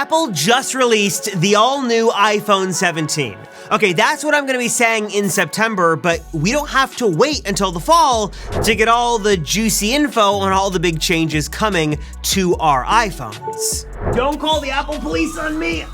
Apple just released the all-new iPhone 17. Okay, that's what I'm gonna be saying in September, but we don't have to wait until the fall to get all the juicy info on all the big changes coming to our iPhones. Don't call the Apple police on me,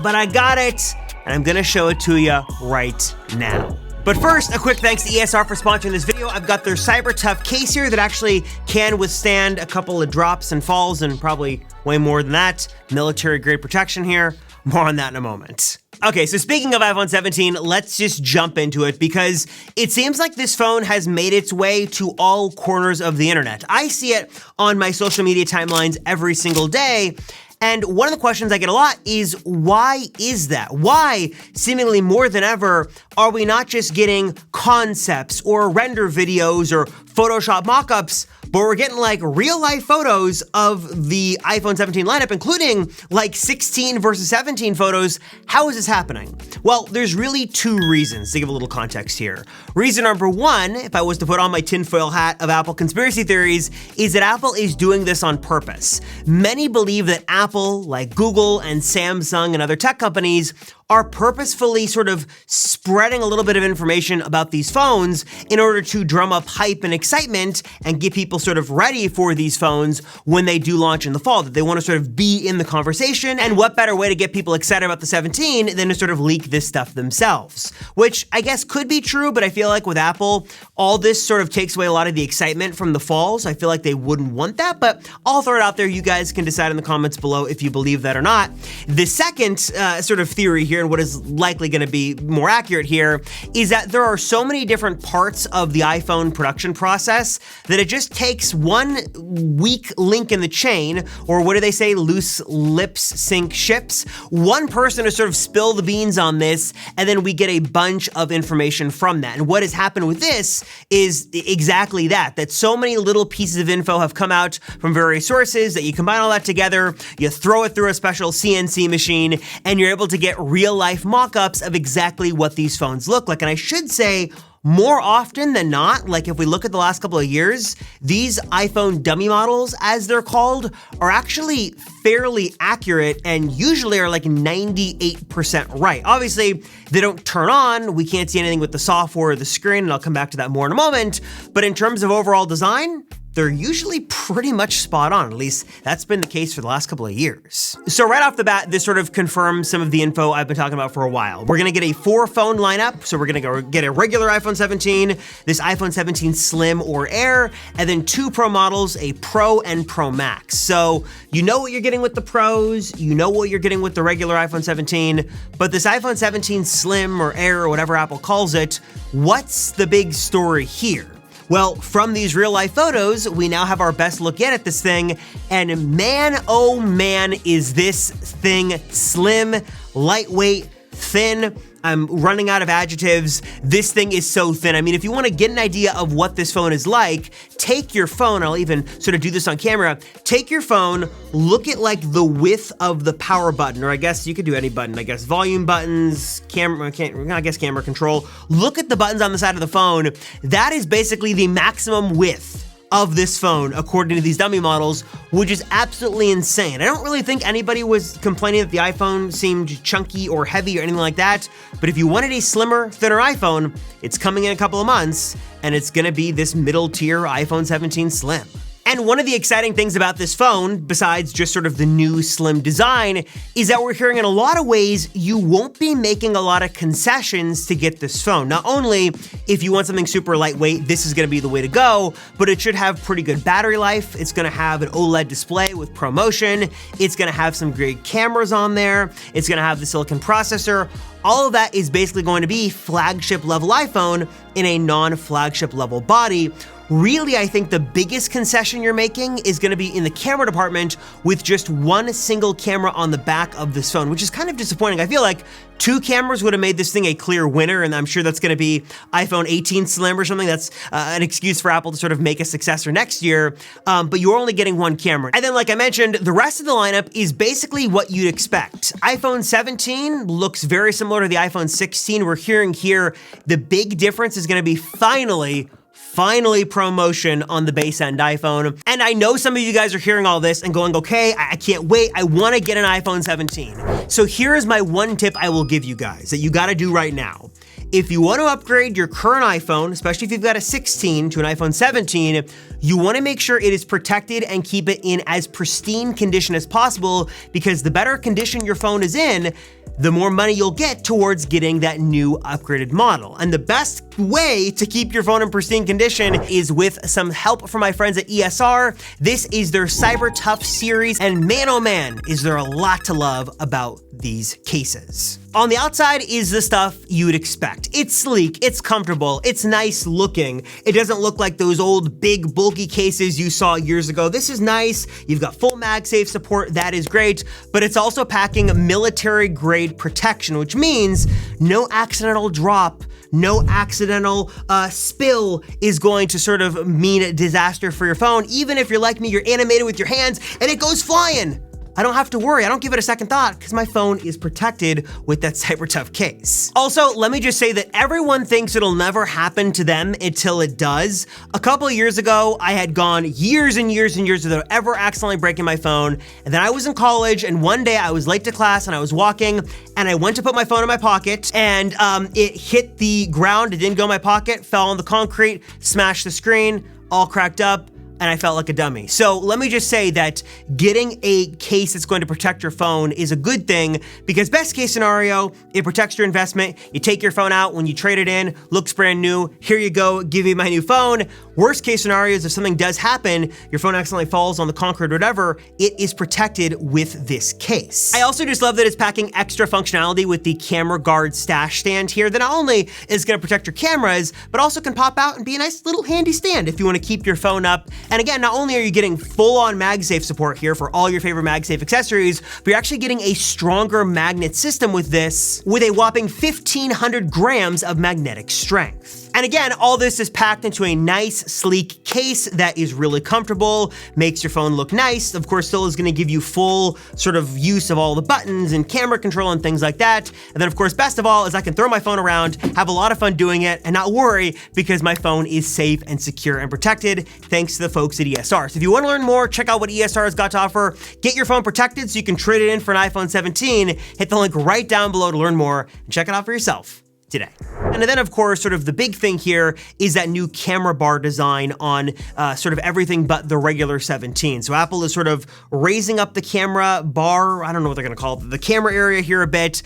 but I got it, and I'm gonna show it to you right now. But first, a quick thanks to ESR for sponsoring this video. I've got their Cyber Tough case here that actually can withstand a couple of drops and falls and probably way more than that. Military grade protection here. More on that in a moment. Okay, so speaking of iPhone 17, let's just jump into it because it seems like this phone has made its way to all corners of the internet. I see it on my social media timelines every single day. And one of the questions I get a lot is, why is that? Why, seemingly more than ever, are we not just getting concepts or render videos or Photoshop mockups, but we're getting like real life photos of the iPhone 17 lineup, including like 16 versus 17 photos? How is this happening? Well, there's really two reasons to give a little context here. Reason number one, if I was to put on my tinfoil hat of Apple conspiracy theories, is that Apple is doing this on purpose. Many believe that Apple, like Google and Samsung and other tech companies, are purposefully sort of spreading a little bit of information about these phones in order to drum up hype and excitement and get people sort of ready for these phones when they do launch in the fall, that they want to sort of be in the conversation. And what better way to get people excited about the 17 than to sort of leak this stuff themselves, which I guess could be true, but I feel like with Apple, all this sort of takes away a lot of the excitement from the fall, so I feel like they wouldn't want that, but I'll throw it out there. You guys can decide in the comments below if you believe that or not. The second sort of theory here, and what is likely going to be more accurate here, is that there are so many different parts of the iPhone production process that it just takes one weak link in the chain, or what do they say, loose lips sink ships, one person to sort of spill the beans on this, and then we get a bunch of information from that. And what has happened with this is exactly that so many little pieces of info have come out from various sources that you combine all that together, you throw it through a special CNC machine, and you're able to get real life mock-ups of exactly what these phones look like. And I should say, more often than not, like if we look at the last couple of years, these iPhone dummy models, as they're called, are actually fairly accurate and usually are like 98% right. Obviously, they don't turn on, we can't see anything with the software or the screen, and I'll come back to that more in a moment, but in terms of overall design, they're usually pretty much spot on. At least that's been the case for the last couple of years. So right off the bat, this sort of confirms some of the info I've been talking about for a while. We're gonna get a 4-phone lineup. So we're gonna go get a regular iPhone 17, this iPhone 17 Slim or Air, and then 2 Pro models, a Pro and Pro Max. So you know what you're getting with the Pros, you know what you're getting with the regular iPhone 17, but this iPhone 17 Slim or Air or whatever Apple calls it, what's the big story here? Well, from these real life photos, we now have our best look yet at this thing, and man, oh man, is this thing slim, lightweight, thin. I'm running out of adjectives. This thing is so thin. I mean, if you want to get an idea of what this phone is like, take your phone, I'll even sort of do this on camera, take your phone, look at like the width of the power button, or I guess you could do any button, I guess volume buttons, camera control. Look at the buttons on the side of the phone. That is basically the maximum width of this phone, according to these dummy models, which is absolutely insane. I don't really think anybody was complaining that the iPhone seemed chunky or heavy or anything like that, but if you wanted a slimmer, thinner iPhone, it's coming in a couple of months, and it's gonna be this middle tier iPhone 17 Slim. And one of the exciting things about this phone, besides just sort of the new slim design, is that we're hearing in a lot of ways you won't be making a lot of concessions to get this phone. Not only if you want something super lightweight, this is gonna be the way to go, but it should have pretty good battery life. It's gonna have an OLED display with ProMotion. It's gonna have some great cameras on there. It's gonna have the silicon processor. All of that is basically going to be flagship level iPhone in a non-flagship level body. Really, I think the biggest concession you're making is gonna be in the camera department with just one single camera on the back of this phone, which is kind of disappointing. I feel like 2 cameras would have made this thing a clear winner, and I'm sure that's gonna be iPhone 18 Slim or something. That's an excuse for Apple to sort of make a successor next year, but you're only getting 1 camera. And then, like I mentioned, the rest of the lineup is basically what you'd expect. iPhone 17 looks very similar to the iPhone 16. We're hearing here the big difference is gonna be finally finally promotion on the base end iPhone. And I know some of you guys are hearing all this and going, okay, I can't wait. I want to get an iPhone 17. So here is my one tip I will give you guys that you got to do right now. If you want to upgrade your current iPhone, especially if you've got a 16 to an iPhone 17, you want to make sure it is protected and keep it in as pristine condition as possible, because the better condition your phone is in, the more money you'll get towards getting that new upgraded model. And the best way to keep your phone in pristine condition is with some help from my friends at ESR. This is their Cyber Tough series, and man oh man, is there a lot to love about these cases. On the outside is the stuff you would expect. It's sleek, it's comfortable, it's nice looking. It doesn't look like those old big bulky cases you saw years ago. This is nice. You've got full MagSafe support, that is great, but it's also packing military grade protection, which means no accidental drop, no accidental spill is going to sort of mean a disaster for your phone. Even if you're like me, you're animated with your hands and it goes flying. I don't have to worry, I don't give it a second thought because my phone is protected with that Cyber Tough case. Also, let me just say that everyone thinks it'll never happen to them until it does. A couple of years ago, I had gone years and years and years without ever accidentally breaking my phone. And then I was in college and one day I was late to class and I was walking and I went to put my phone in my pocket and it hit the ground, it didn't go in my pocket, fell on the concrete, smashed the screen, all cracked up, and I felt like a dummy. So let me just say that getting a case that's going to protect your phone is a good thing, because best case scenario, it protects your investment. You take your phone out when you trade it in, looks brand new, here you go, give me my new phone. Worst case scenario is if something does happen, your phone accidentally falls on the concrete or whatever, it is protected with this case. I also just love that it's packing extra functionality with the camera guard stash stand here that not only is gonna protect your cameras, but also can pop out and be a nice little handy stand if you wanna keep your phone up. And again, not only are you getting full-on MagSafe support here for all your favorite MagSafe accessories, but you're actually getting a stronger magnet system with this, with a whopping 1,500 grams of magnetic strength. And again, all this is packed into a nice, sleek case that is really comfortable, makes your phone look nice. Of course, still is gonna give you full sort of use of all the buttons and camera control and things like that. And then of course, best of all is I can throw my phone around, have a lot of fun doing it, and not worry because my phone is safe and secure and protected thanks to the folks at ESR. So if you wanna learn more, check out what ESR has got to offer. Get your phone protected so you can trade it in for an iPhone 17. Hit the link right down below to learn more and check it out for yourself today. And then of course, sort of the big thing here is that new camera bar design on sort of everything but the regular 17. So Apple is sort of raising up the camera bar, I don't know what they're gonna call it, the camera area here a bit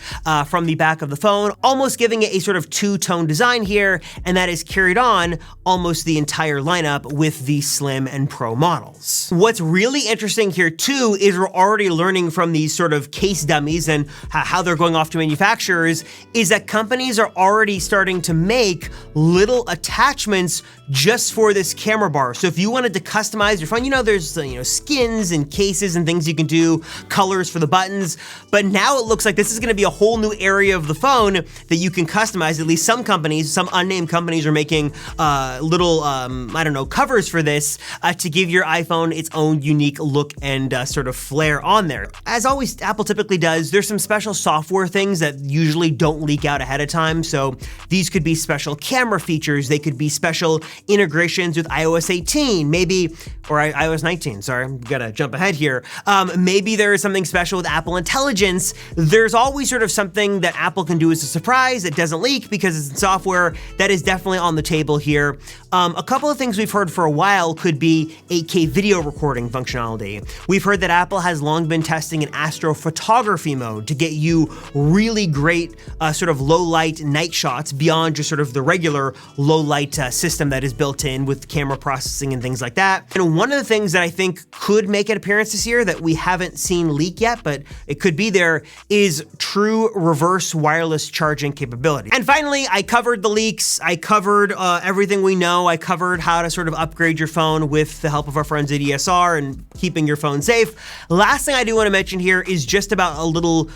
from the back of the phone, almost giving it a sort of two-tone design here, and that is carried on almost the entire lineup with the Slim and Pro models. What's really interesting here too is we're already learning from these sort of case dummies and how they're going off to manufacturers, is that companies are already starting to make little attachments just for this camera bar. So if you wanted to customize your phone, you know, there's skins and cases and things you can do, colors for the buttons, but now it looks like this is gonna be a whole new area of the phone that you can customize. At least some companies, some unnamed companies are making little, I don't know, covers for this to give your iPhone its own unique look and sort of flair on there. As always, Apple typically does, there's some special software things that usually don't leak out ahead of time. So these could be special camera features, they could be special integrations with iOS 18, maybe, or iOS 19, sorry, I'm gonna jump ahead here. Maybe there is something special with Apple Intelligence. There's always sort of something that Apple can do as a surprise that doesn't leak because it's in software. That is definitely on the table here. A couple of things we've heard for a while could be 8K video recording functionality. We've heard that Apple has long been testing an astrophotography mode to get you really great sort of low light night shots beyond just sort of the regular low light system that is built in with camera processing and things like that. And one of the things that I think could make an appearance this year that we haven't seen leak yet, but it could be there, is true reverse wireless charging capability. And finally, I covered the leaks, I covered everything we know, I covered how to sort of upgrade your phone with the help of our friends at ESR and keeping your phone safe. Last thing I do want to mention here is just about a little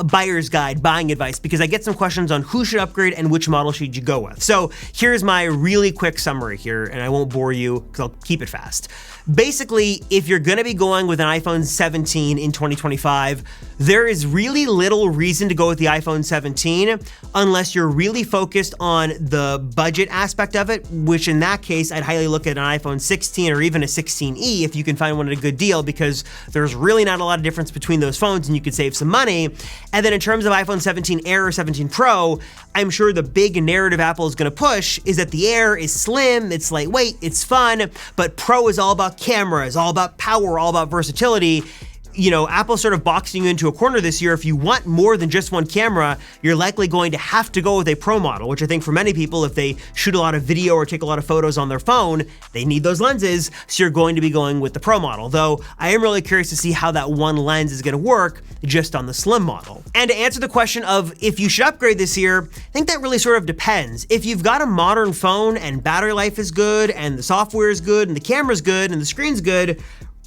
buyer's guide, buying advice, because I get some questions on who should upgrade and which model should you go with. So here's my really quick summary here, and I won't bore you because I'll keep it fast. Basically, if you're gonna be going with an iPhone 17 in 2025, there is really little reason to go with the iPhone 17 unless you're really focused on the budget aspect of it, which in that case, I'd highly look at an iPhone 16 or even a 16e if you can find one at a good deal, because there's really not a lot of difference between those phones and you could save some money. And then in terms of iPhone 17 Air or 17 Pro, I'm sure the big narrative Apple is gonna push is that the Air is slim, it's lightweight, it's fun, but Pro is all about cameras, all about power, all about versatility. You know, Apple's sort of boxing you into a corner this year. If you want more than just one camera, you're likely going to have to go with a Pro model, which I think for many people, if they shoot a lot of video or take a lot of photos on their phone, they need those lenses, so you're going to be going with the Pro model. Though I am really curious to see how that one lens is gonna work just on the Slim model. And to answer the question of if you should upgrade this year, I think that really sort of depends. If you've got a modern phone and battery life is good and the software is good and the camera's good and the screen's good,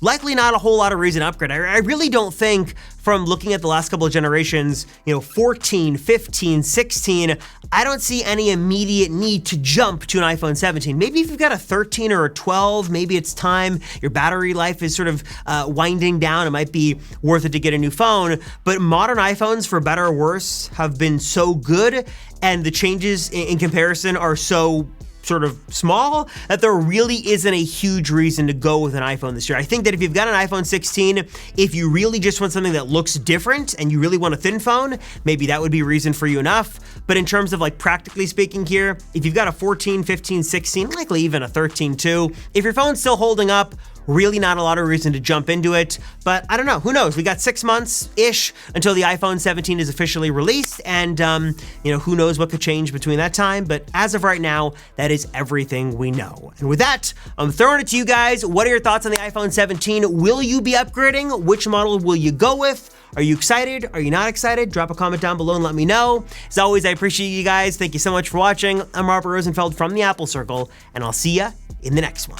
likely not a whole lot of reason to upgrade. I really don't think, from looking at the last couple of generations, 14, 15, 16, I don't see any immediate need to jump to an iPhone 17. Maybe if you've got a 13 or a 12, maybe it's time, your battery life is sort of winding down, it might be worth it to get a new phone. But modern iPhones, for better or worse, have been so good, and the changes in comparison are so sort of small that there really isn't a huge reason to go with an iPhone this year. I think that if you've got an iPhone 16, if you really just want something that looks different and you really want a thin phone, maybe that would be reason for you enough. But in terms of like practically speaking here, if you've got a 14, 15, 16, likely even a 13 too, if your phone's still holding up, really not a lot of reason to jump into it. But I don't know, who knows? We got 6 months-ish until the iPhone 17 is officially released, and who knows what could change between that time. But as of right now, that is everything we know. And with that, I'm throwing it to you guys. What are your thoughts on the iPhone 17? Will you be upgrading? Which model will you go with? Are you excited? Are you not excited? Drop a comment down below and let me know. As always, I appreciate you guys. Thank you so much for watching. I'm Robert Rosenfeld from the Apple Circle, and I'll see ya in the next one.